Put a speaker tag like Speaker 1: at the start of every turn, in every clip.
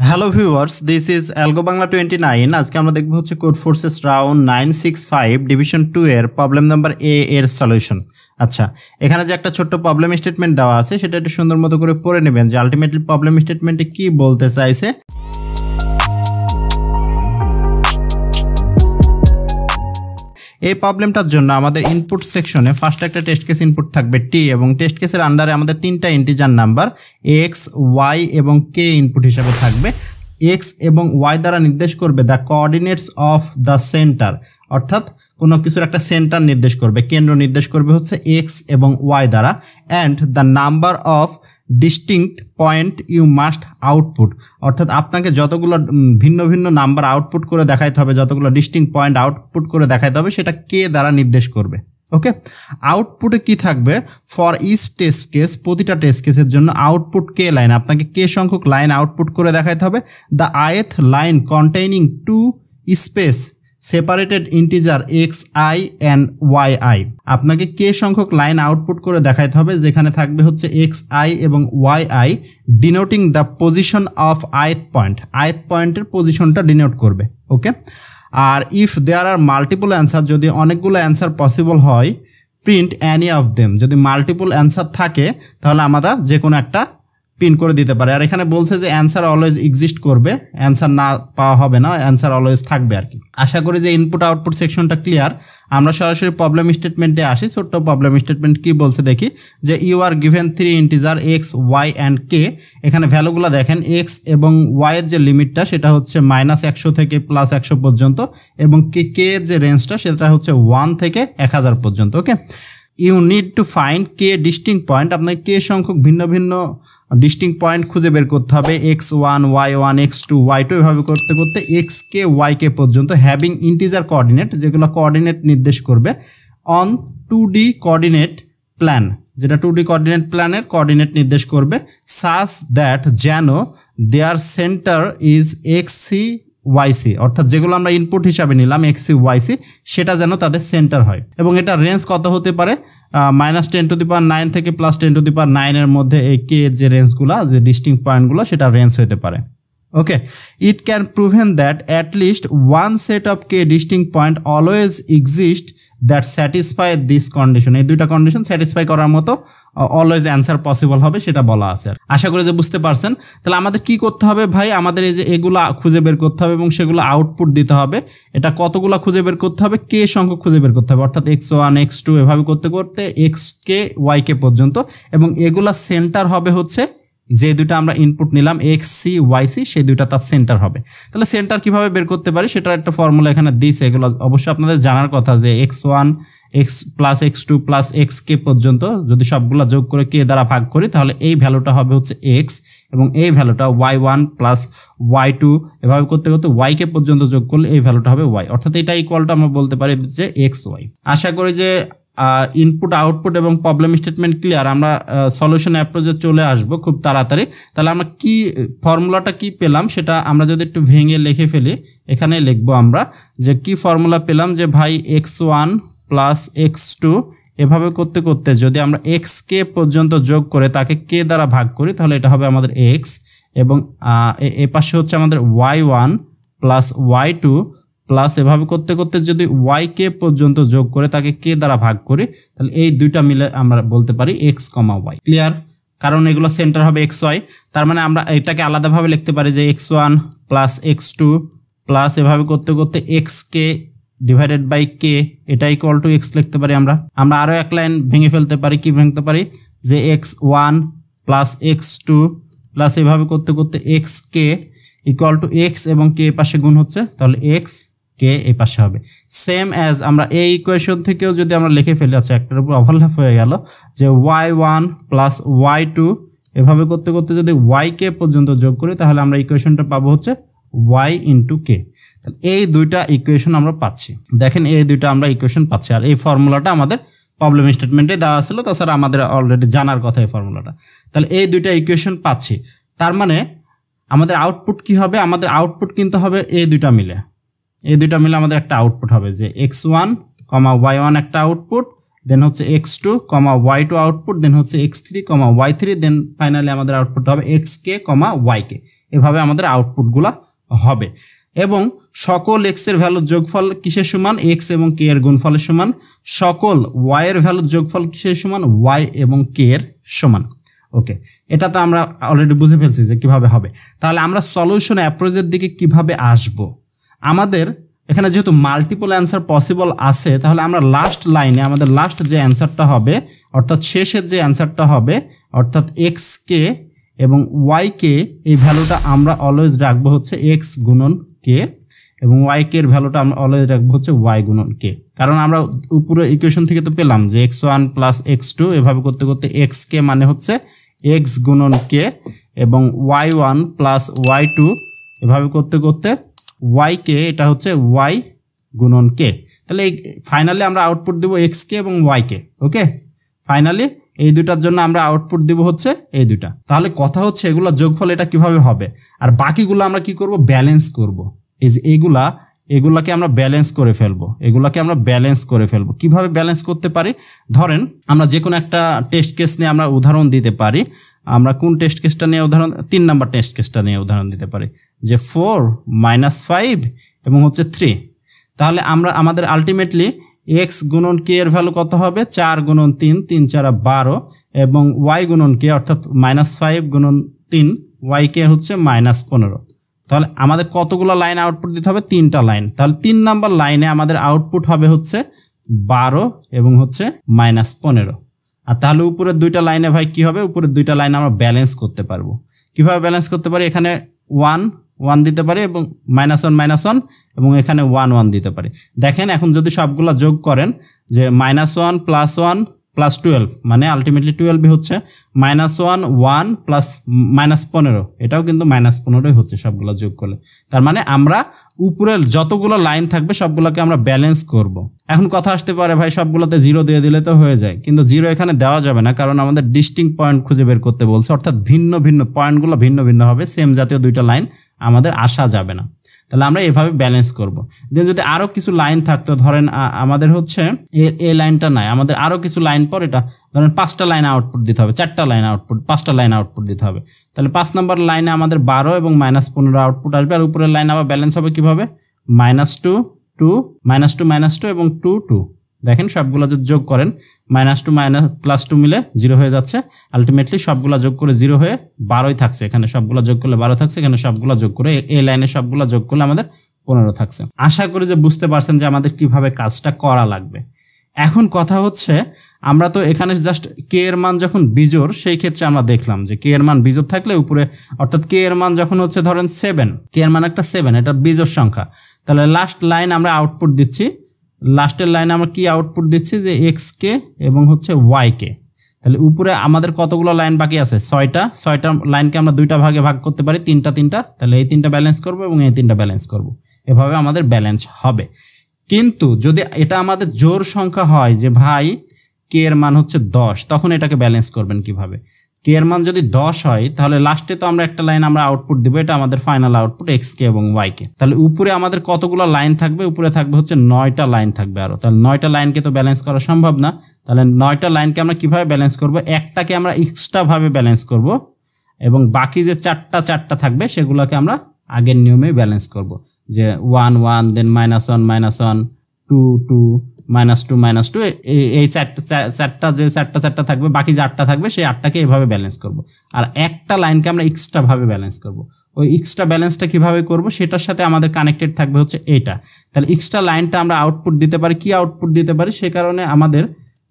Speaker 1: Hello viewers, this is algo Bangla 29। আজকে আমরা দেখব হচ্ছে কোড ফোর্সেস রাউন্ড 965 ডিভিশন 2 এর প্রবলেম নাম্বার এ এর সলিউশন। আচ্ছা, এখানে যে একটা ছোট্ট প্রবলেম স্টেটমেন্ট দেওয়া আছে সেটা একটু সুন্দর মতো করে পড়ে নেবেন যে আলটিমেটলি প্রবলেম স্টেটমেন্টে কি বলতে চাইছে। এই প্রবলেমটার জন্য আমাদের ইনপুট সেকশনে ফার্স্ট একটা টেস্ট কেস ইনপুট থাকবে টি, এবং টেস্ট কেসের আন্ডারে আমাদের তিনটা ইন্টিজার নাম্বার এক্স, ওয়াই এবং কে ইনপুট হিসাবে থাকবে। এক্স এবং ওয়াই দ্বারা নির্দেশ করবে the coordinates of the centre, অর্থাৎ কোনো কিছুর একটা সেন্টার নির্দেশ করবে, কেন্দ্র নির্দেশ করবে হচ্ছে এক্স এবং ওয়াই দ্বারা। And the number of distinct point you must output, অর্থাৎ আপনাকে যতগুলো ভিন্ন ভিন্ন নাম্বার আউটপুট করে দেখাইতে হবে, যতগুলো ডিস্টিংক্ট পয়েন্ট আউটপুট করে দেখাইতে হবে, সেটা কে দ্বারা নির্দেশ করবে। ওকে, আউটপুটে কি থাকবে? ফর ইচ টেস্ট কেস, প্রতিটা টেস্ট কেসের জন্য আউটপুট কে লাইন, আপনাকে কে সংখ্যক লাইন আউটপুট করে দেখাইতে হবে। The ith line containing two space separated integer x i and y i, আপনাকে কে সংখ্যক লাইন আউটপুট করে দেখাইতে হবে যেখানে থাকবে হচ্ছে এক্স আই এবং y i, denoting the position of ith point, ith পয়েন্টের পজিশনটা ডিনোট করবে। ওকে, আর if there are multiple answer, যদি অনেকগুলো অ্যান্সার পসিবল হয়, প্রিন্ট অ্যানি অফ দেম, যদি মাল্টিপল অ্যান্সার থাকে তাহলে আমরা যে কোনো একটা প্রিন্ট করে দিতে পারে। আর এখানে বলছে যে অ্যান্সার অলওয়েজ এক্সিস্ট করবে, অ্যান্সার না পাওয়া হবে না, অ্যান্সার অলওয়েজ থাকবে আর কি। আশা করি যে ইনপুট আউটপুট সেকশনটা ক্লিয়ার। আমরা সরাসরি প্রবলেম স্টেটমেন্টে আসি। ছোট্ট প্রবলেম স্টেটমেন্ট কি বলছে দেখি, যে you are given 3 integer x, y and k. এখানে ভ্যালুগুলো দেখেন, এক্স এবং ওয়াই এর যে লিমিটটা সেটা হচ্ছে -100 থেকে +100 পর্যন্ত, এবং কে এর যে রেঞ্জটা সেটা হচ্ছে 1 থেকে 1000 পর্যন্ত। Okay, you need to find k distinct point, আপনাকে কে সংখ্যক ভিন্ন ভিন্ন ডিস্টিংক্ট পয়েন্ট খুঁজে বের করতে হবে, x1, y1, x2, y2, এভাবে করতে করতে এক্স কে ওয়াই কে পর্যন্ত, হ্যাভিং ইন্টিজার কোঅর্ডিনেট, যেগুলো কোঅর্ডিনেট নির্দেশ করবে, অন 2D কোঅর্ডিনেট প্ল্যান, যেটা 2D কোঅর্ডিনেট প্ল্যানের কোঅর্ডিনেট নির্দেশ করবে, সাচ দ্যাট যেন দেয়ার সেন্টার ইজ xc YC, অর্থাৎ যেগুলো আমরা ইনপুট হিসাবে নিলাম xc YC, সেটা যেন তাদের সেন্টার হয়। এবং এটা রেঞ্জ কত হতে পারে? -10⁹ থেকে +10⁹ এর মধ্যে এই কে যে রেঞ্জগুলো, যে ডিস্টিংক্ট পয়েন্টগুলো, সেটা রেঞ্জ হতে পারে। Okay, it can proven that at least one set of k distinct point always exist that satisfy this condition, এই দুইটা কন্ডিশন স্যাটিসফাই করার মতো অলওয়েজ অ্যান্সার পসিবল হবে, সেটা বলা আছে। আশা করি যে বুঝতে পারছেন। তাহলে আমাদের কি করতে হবে ভাই? আমাদের এই যে এগুলো খুঁজে বের করতে হবে এবং সেগুলো আউটপুট দিতে হবে। এটা কতগুলো খুঁজে বের করতে হবে? কে সংখ্যক খুঁজে বের করতে হবে, অর্থাৎ x1, x2 এভাবে করতে করতে এক্স কে ওয়াই কে পর্যন্ত, এবং এগুলা সেন্টার হবে হচ্ছে যে দুটো আমরা ইনপুট নিলাম xc yc, সেই দুইটা তার সেন্টার হবে। তাহলে সেন্টার কিভাবে বের করতে পারি সেটার একটা ফর্মুলা এখানে দিয়েছে, এগুলো অবশ্যই আপনাদের জানার কথা, যে x1 x plus x2 plus xk পর্যন্ত যদি সবগুলো যোগ করে কে দ্বারা ভাগ করি তাহলে এই ভ্যালুটা হবে হচ্ছে x, এবং এই ভ্যালুটা y1 প্লাস y2 এভাবে করতে করতে yk পর্যন্ত যোগ করলে এই ভ্যালুটা হবে y, অর্থাৎ এটা ইকুয়ালটা আমরা বলতে পারি যে xy। আশা করি যে ইনপুট আউটপুট এবং প্রবলেম স্টেটমেন্ট ক্লিয়ার। আমরা সলিউশন অ্যাপ্রোচে চলে আসবো খুব তাড়াতাড়ি। তাহলে আমরা কি ফর্মুলাটা কি পেলাম সেটা আমরা যদি একটু ভেঙে লিখে ফেলি, এখানে লিখবো আমরা যে কি ফর্মুলা পেলাম, যে ভাই x1 প্লাস x2 এভাবে করতে করতে যদি আমরা xk পর্যন্ত যোগ করে তাকে কে দ্বারা ভাগ করি তাহলে এটা হবে আমাদের x, এবং এ পাশে হচ্ছে আমাদের y1 প্লাস y2 প্লাস এভাবে করতে করতে যদি yk পর্যন্ত যোগ করে তাকে কে দ্বারা ভাগ করি তাহলে এই দুইটা মিলে আমরা বলতে পারি x, y। ক্লিয়ার? কারণ এগুলো সেন্টার হবে xy, তার মানে আমরা এটাকে আলাদাভাবে লিখতে পারি যে x1 প্লাস x2 প্লাস এভাবে করতে করতে xk ডিভাইডেড বাই কে, এটা ইকুয়াল টু x লিখতে পারি। আমরা আরও এক লাইন ভেঙে ফেলতে পারি। কি ভাঙতে পারি? যে x1 প্লাস x2 প্লাস এভাবে করতে করতে xk ইকুয়াল টু x, এবং কে পাশে গুণ হচ্ছে তাহলে x কে এই পাশে হবে। সেম অ্যাজ আমরা এই ইকুয়েশন থেকেও যদি আমরা লিখে ফেলি, আচ্ছা একটার উপর ওভারল্যাপ হয়ে গেল, যে y1 প্লাস y2 এভাবে করতে করতে যদি yk পর্যন্ত যোগ করি তাহলে আমরা ইকুয়েশনটা পাবো হচ্ছে y ইন্টু কে। তাহলে এই দুইটা ইকুয়েশন আমরা পাচ্ছি। দেখেন এই দুইটা আমরা ইকুয়েশন পাচ্ছি, আর এই ফর্মুলাটা আমাদের প্রবলেম স্টেটমেন্টে দেওয়া ছিল, তাছাড়া আমাদের অলরেডি জানার কথা এই ফর্মুলাটা। তাহলে এই দুইটা ইকুয়েশন পাচ্ছি, তার মানে আমাদের আউটপুট কি হবে? আমাদের আউটপুট কিন্তু হবে এই দুইটা মিলে, এই দুইটা মিলে আমাদের একটা আউটপুট হবে, যে x1, y1 একটা আউটপুট, দেন হচ্ছে x2, y2 আউটপুট, দেন হচ্ছে x3, y3, দেন ফাইনালি আমাদের আউটপুট হবে xk, yk। এভাবে আমাদের আউটপুটগুলো হবে। এবং সকল এক্স এর ভ্যালুর যোগফল কিসের সমান? এক্স এবং কে এর গুণফলের সমান। সকল ওয়াই এর ভ্যালুর যোগফল কিসের সমান? ওয়াই এবং কে এর সমান। ওকে, এটা তো আমরা অলরেডি বুঝে ফেলছি যে কিভাবে হবে। তাহলে আমরা সলিউশন অ্যাপ্রোচের দিকে কিভাবে আসব? আমাদের এখানে যেহেতু মাল্টিপল অ্যান্সার পসিবল আছে, তাহলে আমরা লাস্ট লাইনে আমাদের লাস্ট যে অ্যান্সারটা হবে, অর্থাৎ শেষের যে অ্যান্সারটা হবে, অর্থাৎ এক্স কে এবং ওয়াই কে, এই ভ্যালুটা আমরা অলওয়েজ রাখবো হচ্ছে এক্স গুণন কে, এবং ওয়াই কে এর ভ্যালুটা আমরা অলওয়েজ রাখবো হচ্ছে ওয়াই গুণন কে। কারণ আমরা উপরে ইকুয়েশন থেকে তো পেলাম যে x1 প্লাস x2, এভাবে করতে করতে এক্স কে মানে হচ্ছে এক্স গুণন কে, এবং y1 প্লাস y2, এভাবে করতে করতে ওয়াই কে, এটা হচ্ছে ওয়াই গুণন কে। তাহলে এই ফাইনালি আমরা আউটপুট দেবো এক্স কে এবং ওয়াই কে। ওকে, ফাইনালি এই দুটার জন্য আমরা আউটপুট দিব হচ্ছে এই দুটা। তাহলে কথা হচ্ছে এগুলো যোগফল এটা কিভাবে হবে, আর বাকিগুলো আমরা কি করব? ব্যালেন্স করব। এই যে এগুলাকে আমরা ব্যালেন্স করে ফেলবো, কিভাবে ব্যালেন্স করতে পারি? ধরেন আমরা যে কোনো একটা টেস্ট কেস নিয়ে আমরা উদাহরণ দিতে পারি। আমরা কোন টেস্ট কেসটা নিয়ে উদাহরণ? 3 নাম্বার টেস্ট কেসটা নিয়ে উদাহরণ দিতে পারি, যে 4 - 5 এবং হচ্ছে 3। তাহলে আমাদের আলটিমেটলি এক্স গুণন কে এর ভ্যালু কত হবে? 4 গুণন 3, 3 4 12, এবং ওয়াই গুণন কে অর্থাৎ -5 গুণন 3, ওয়াই কে হচ্ছে -15। তাহলে আমাদের কতগুলো লাইন আউটপুট দিতে হবে? 3টা লাইন। তাহলে 3 নাম্বার লাইনে আমাদের আউটপুট হবে হচ্ছে 12 এবং হচ্ছে -15। আর তাহলে উপরের 2টা লাইনে ভাই কি হবে? উপরের 2টা লাইন আমরা ব্যালেন্স করতে পারবো। কিভাবে ব্যালেন্স করতে পারি? এখানে 1 1 দিতে পারি, এবং -1 -1, এবং এখানে 1 1 দিতে পারি। দেখেন এখন যদি সবগুলা যোগ করেন, যে -1 + 1 + 12, মানে আলটিমেটলি 12 হচ্ছে, -1 1 প্লাস -15, এটাও কিন্তু -15 হচ্ছে সবগুলা যোগ করলে। তার মানে আমরা উপরের যতগুলো লাইন থাকবে সবগুলোকে আমরা ব্যালেন্স করব। এখন কথা আসতে পারে ভাই সবগুলোতে 0 দিয়ে দিলে তো হয়ে যায়, কিন্তু 0 এখানে দেওয়া যাবে না, কারণ আমাদের ডিস্টিংক্ট পয়েন্ট খুঁজে বের করতে বলছে, অর্থাৎ ভিন্ন ভিন্ন পয়েন্টগুলো ভিন্ন ভিন্ন হবে, সেম জাতীয় 2টা লাইন আমাদের আসা যাবে না। তাহলে আমরা এভাবে ব্যালেন্স করব। দেন যদি আরও কিছু লাইন থাকতো, ধরেন আমাদের হচ্ছে এই লাইনটা নাই, আমাদের আরও কিছু লাইন পর এটা ধরেন 5টা লাইন আউটপুট দিতে হবে, 4টা লাইন আউটপুট, 5টা লাইন আউটপুট দিতে হবে। তাহলে 5 নাম্বার লাইনে আমাদের 12 এবং -15 আউটপুট আসবে। আর উপরের লাইন আবার ব্যালেন্স হবে কিভাবে? -2 2 -2 -2 এবং 2 2। দেখেন সবগুলো যদি যোগ করেন, -2 +2 মিলে 0 হয়ে যাচ্ছে। আলটিমেটলি সবগুলো যোগ করে 0 হয়ে 12ই থাকছে। এখানে সবগুলো যোগ করলে 12 থাকছে, এখানে সবগুলো যোগ করে এই লাইনে সবগুলো যোগ করলে আমাদের 15 থাকছে। আশা করি যে বুঝতে পারছেন যে আমাদের কিভাবে কাজটা করা লাগবে। এখন কথা হচ্ছে, আমরা তো এখানে জাস্ট কে এর মান যখন বিজোড়, সেই ক্ষেত্রে আমরা দেখলাম যে কে এর মান বিজোড় থাকলে উপরে, অর্থাৎ কে এর মান যখন হচ্ছে ধরেন 7, কে এর মান একটা 7, এটা বিজোড় সংখ্যা। তাহলে লাস্ট লাইন আমরা আউটপুট দিচ্ছি, লাস্টের লাইনে আমরা কি আউটপুট দিচ্ছি? যে এক্স কে এবং হচ্ছে ওয়াই কে। তাহলে উপরে আমাদের কতগুলো লাইন বাকি আছে? 6টা লাইনকে আমরা 2টা ভাগে ভাগ করতে পারি, 3টা। তাহলে এই 3টা ব্যালেন্স করব এবং এই 3টা ব্যালেন্স করব, এভাবে আমাদের ব্যালেন্স হবে। কিন্তু যদি এটা আমাদের জোড় সংখ্যা হয়, যে ভাই কে এর মান হচ্ছে 10, তখন এটাকে ব্যালেন্স করবেন কিভাবে? কে এর মান যদি 10 হয়, তাহলে লাস্টে তো আমরা একটা লাইন আমরা আউটপুট দিব, এটা আমাদের ফাইনাল আউটপুট এক্স কে এবং ওয়াই কে। তাহলে উপরে আমাদের কতগুলো লাইন থাকবে? উপরে থাকবে হচ্ছে 9টা লাইন থাকবে আরো। তাহলে 9টা লাইনকে তো ব্যালেন্স করা সম্ভব না। তাহলে 9টা লাইনকে আমরা কিভাবে ব্যালেন্স করব? একটাকে আমরা এক্সট্রা ভাবে ব্যালেন্স করব, এবং বাকি যে 4টা থাকবে সেগুলোকে আমরা আগের নিয়মে ব্যালেন্স করব, যে 1 1, দেন -1 -1, 2 2, -2 -2, এই 4টা থাকবে, বাকি যে 8টা থাকবে সেই 8টাকে এভাবে ব্যালেন্স করব। আর একটা লাইনকে আমরা এক্সট্রা ভাবে ব্যালেন্স করব। ওই এক্সট্রা ব্যালেন্সটা কিভাবে করব? সেটার সাথে আমাদের কানেক্টেড থাকবে হচ্ছে এটা। তাহলে এক্সট্রা লাইনটা আমরা আউটপুট দিতে পারি, কি আউটপুট দিতে পারি? সে কারণে আমাদের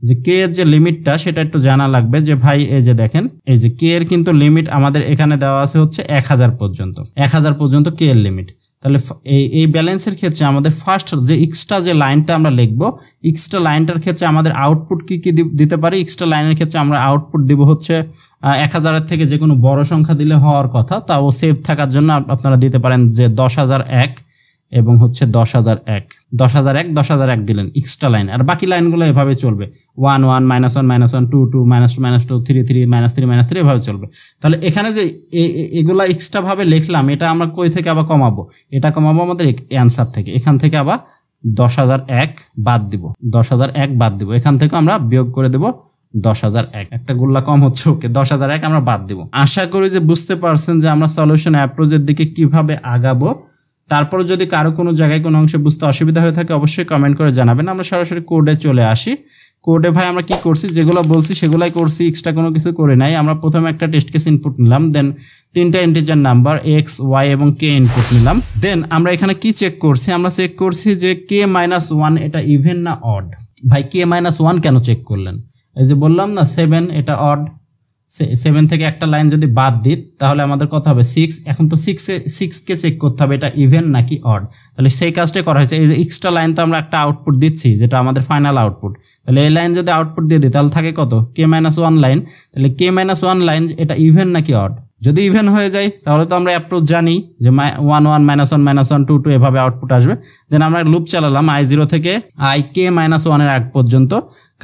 Speaker 1: যে কে এর যে লিমিটটা সেটা একটু জানা লাগবে। যে ভাই এই যে দেখেন, এই যে কে এর কিন্তু লিমিট আমাদের এখানে দেওয়া আছে হচ্ছে 1000 পর্যন্ত, 1000 পর্যন্ত কে এর লিমিট। তাহলে এই ব্যালেন্সের ক্ষেত্রে আমাদের ফার্স্ট যে এক্সট্রা যে লাইনটা আমরা লিখবো, এক্সট্রা লাইনটার ক্ষেত্রে আমাদের আউটপুট কি দিতে পারি? এক্সট্রা লাইনের ক্ষেত্রে আমরা আউটপুট দিব হচ্ছে 1000-এর থেকে যে কোনো বড় সংখ্যা দিলে হওয়ার কথা, তাও সেভ থাকার জন্য আপনারা দিতে পারেন যে 10001 এবং হচ্ছে 10001 10001 দিলেন এক্সট্রা লাইন। আর বাকি লাইনগুলো এভাবে চলবে, 1 1 -1 -1, 2 2, -2 -2, 3 3, -3 এভাবে চলবে। তাহলে এখানে যে এগুলা এক্সট্রা ভাবে লিখলাম, এটা আমরা কই থেকে আবার কমাবো? এটা কমাবো আমাদের অ্যান্সার থেকে। এখান থেকে আবার 10001 বাদ দিব, 10001 বাদ দিব, এখান থেকে আমরা বিয়োগ করে দেব 10,001 একটা গোল্লা কম হচ্ছে ওকে 10,001 আমরা বাদ দিব। আশা করি যে বুঝতে পারছেন যে আমরা সলিউশন অ্যাপ্রোচের দিকে কিভাবে আগাবো। তারপরে যদি কারো কোনো জায়গায় কোনো অংশে বুঝতে অসুবিধা হয়ে থাকে অবশ্যই কমেন্ট করে জানাবেন। আমরা সরাসরি কোডে চলে আসি। কোডে ভাই আমরা কি করছি, যেগুলো বলছি সেগুলাই করছি, এক্সট্রা কোনো কিছু করে নাই। আমরা প্রথমে একটা টেস্ট কেস ইনপুট নিলাম, দেন 3টা ইন্টিজার নাম্বার এক্স ওয়াই এবং কে ইনপুট নিলাম। দেন আমরা এখানে কি চেক করছি, আমরা চেক করছি যে k-1 এটা ইভেন না অড। ভাই k-1 কেন চেক করলেন? এই যে বললাম না 7 এটা অড, 7 থেকে একটা লাইন যদি বাদ দিই তাহলে আমাদের কত হবে 6। এখন তো 6কে চেক করতে হবে এটা ইভেন নাকি অড, তাহলে সেই কাজটাই করা হয়েছে। এই যে এক্সট্রা লাইন তো আমরা একটা আউটপুট দিচ্ছি যেটা আমাদের ফাইনাল আউটপুট, তাহলে এই লাইন যদি আউটপুট দিয়ে দিই তাহলে থাকে কত k-1 লাইন। তাহলে k-1 লাইন এটা ইভেন নাকি অড, যদি ইভেন হয়ে যায় তাহলে তো আমরা অ্যাপ্রোচ জানি যে 1 1 -1 -1 2 2 এভাবে আউটপুট আসবে। দেন আমরা লুপ চালালাম i0 থেকে k-1 এর আগ পর্যন্ত,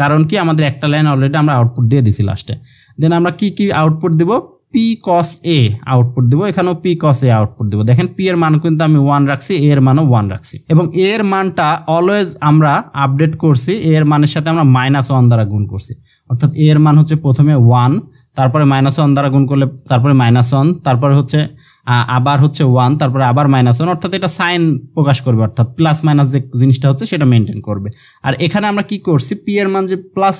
Speaker 1: কারণ কি আমাদের একটা লাইন অলরেডি আমরা আউটপুট দিয়ে দিছি লাস্টে। দেন আমরা কি আউটপুট দিব, p cos a আউটপুট দিব, এখানেও p cos a আউটপুট দিব। দেখেন p এর মান কিন্তু আমি 1 রাখছি, a এর মানও 1 রাখছি, এবং a এর মানটা অলওয়েজ আমরা আপডেট করছি, a এর মানের সাথে আমরা -1 দ্বারা গুণ করছি। অর্থাৎ a এর মান হচ্ছে প্রথমে 1, তারপরে -1 দ্বারা গুণ করলে তারপরে -1, তারপরে হচ্ছে আবার হচ্ছে 1, তারপরে আবার -1, অর্থাৎ এটা সাইন প্রকাশ করবে, অর্থাৎ প্লাস মাইনাস যে জিনিসটা হচ্ছে সেটা মেনটেন করবে। আর এখানে আমরা কি করছি, p এর মান যে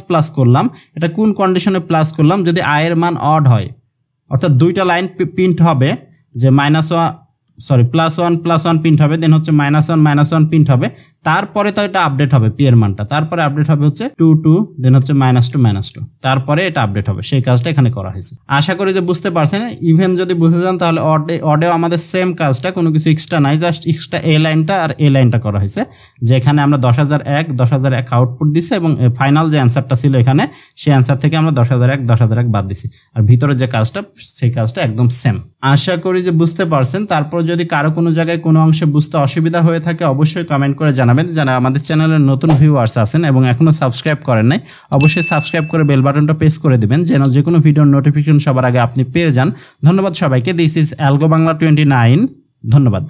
Speaker 1: প্লাস করলাম, এটা কোন কন্ডিশনে প্লাস করলাম, যদি i এর মান অড হয়, অর্থাৎ দুইটা লাইন প্রিন্ট হবে যে +1 প্রিন্ট হবে, দেন হচ্ছে -1 প্রিন্ট হবে, তারপরে তো এটা আপডেট হবে p এর মানটা, তারপরে আপডেট হবে হচ্ছে 2 2, দেন হচ্ছে -2, তারপরে এটা আপডেট হবে। সেই কাজটা এখানে করা হয়েছে। আশা করি যে বুঝতে পারছেন। ইভেন যদি বুঝে যান তাহলে অডেও আমাদের সেম কাজটা, কোনো কিছু এক্সট্রা নাই, জাস্ট এক্সট্রা এ লাইনটা আর এ লাইনটা করা হয়েছে। যেখানে আমরা 10,001 আউটপুট দিছি এবং ফাইনাল যে অ্যান্সারটা ছিল এখানে, সেই অ্যান্সার থেকে আমরা 10,001 বাদ দিছি, আর ভিতরে যে কাজটা সেই কাজটা একদম সেম। আশা করি যে বুঝতে পারছেন। তারপর যদি কারো কোনো জায়গায় কোনো অংশে বুঝতে অসুবিধা হয়ে থাকে অবশ্যই কমেন্ট করে জানাবেন। যারা আমাদের চ্যানেলের নতুন ভিউয়ার্স আছেন এবং এখনো সাবস্ক্রাইব করেন নাই অবশ্যই সাবস্ক্রাইব করে বেল বাটনটা প্রেস করে দিবেন, যেন যে কোনো ভিডিওর নোটিফিকেশন সবার আগে আপনি পেয়ে যান। ধন্যবাদ সবাইকে। This is algo Bangla 29। ধন্যবাদ।